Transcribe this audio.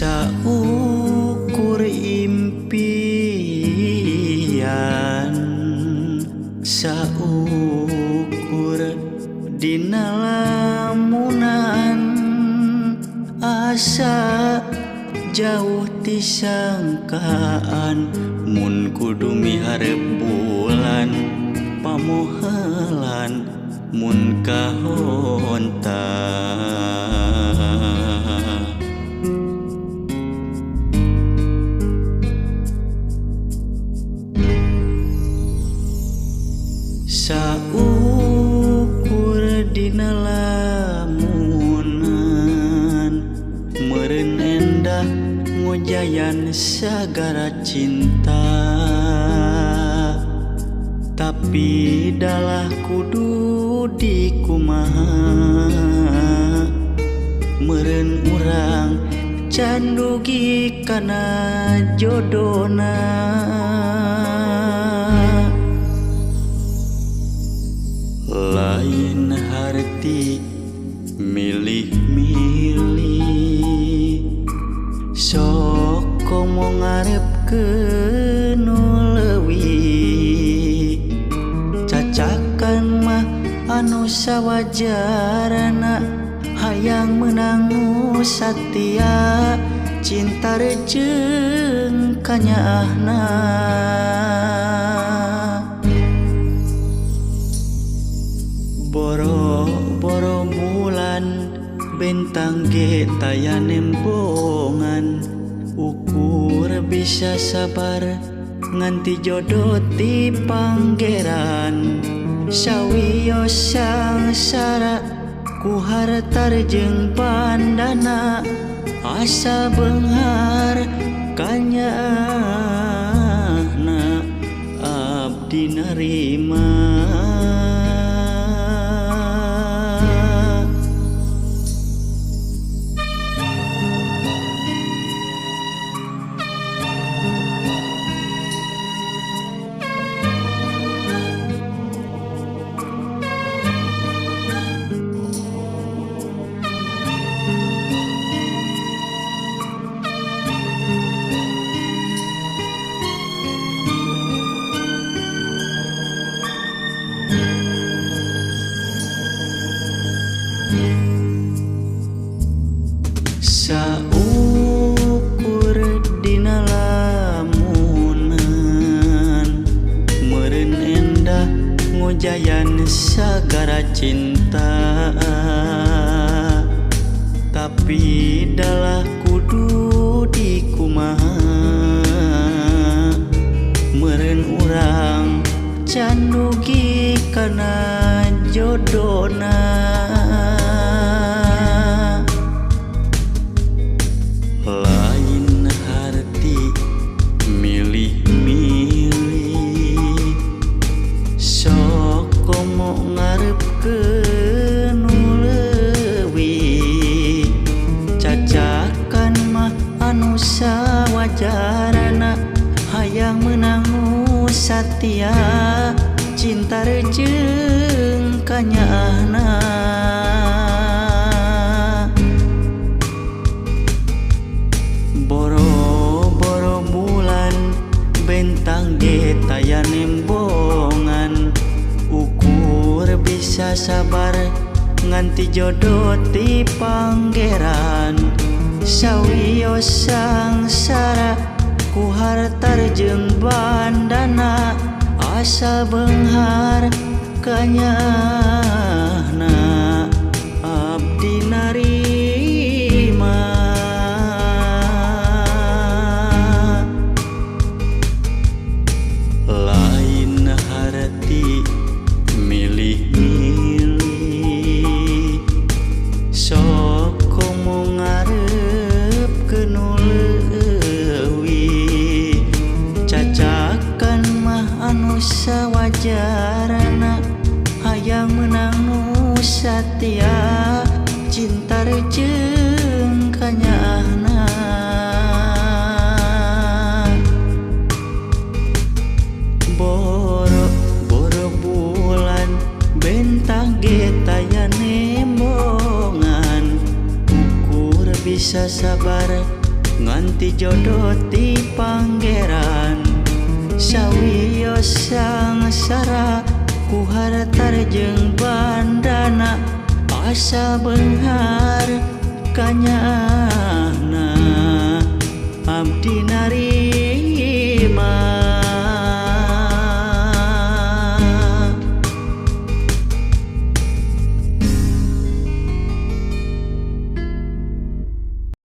Saukur impian, saukur dina lamunan, asa jauh ti sangkaan, mun kudu miharep bulan pamohelan mun kahonta. Saukur dina lamunan, meureun endah ngojayan sagara cinta, tapi dalah kudu dikumaha, meureun urang can dugi kana jodona. Lain harti milih-milih, sok komo ngarepkeun nu leuwih, cacakan mah anu sawajarna, hayang meunang nu satia, cinta rejeung kanyaahna. Boro-boro bulan bentang ge taya nembongan, ukur bisa sabar nganti jodoh ti panggeran. Sawios sangsara ku harta jeung bandana, asa beunghar kanyaahna abdi narima. Saukur dina lamunan, meureun endah ngojayan sagara cinta, tapi dalah kudu dikumaha, meureun urang can dugi kana jodona. Lain harti milih-milih, sok komo ngarepkeun nu leuwih, cacakan mah anu sawajarna, hayang meunang nu satia, cinta rejeung kanyaahna. Boro-boro bulan bentang ge taya nembongan, ukur bisa sabar nganti jodoh ti panggeran. Sawios sangsara ku harta jeung bandana, asa beunghar kanyaahna abdi narima. Lain harti milih-milih, sok komo ngarepkeun nu leuwih, cacakan mah anu sawajarna, hayang meunang nu satia, cinta rejeung kanyaahna. Boro-boro bulan bentang ge taya nembongan, ukur bisa sabar nganti jodoh ti Pangeran sawios sangsara ku harta jeung bandana asa beunghar kanyana abdi nari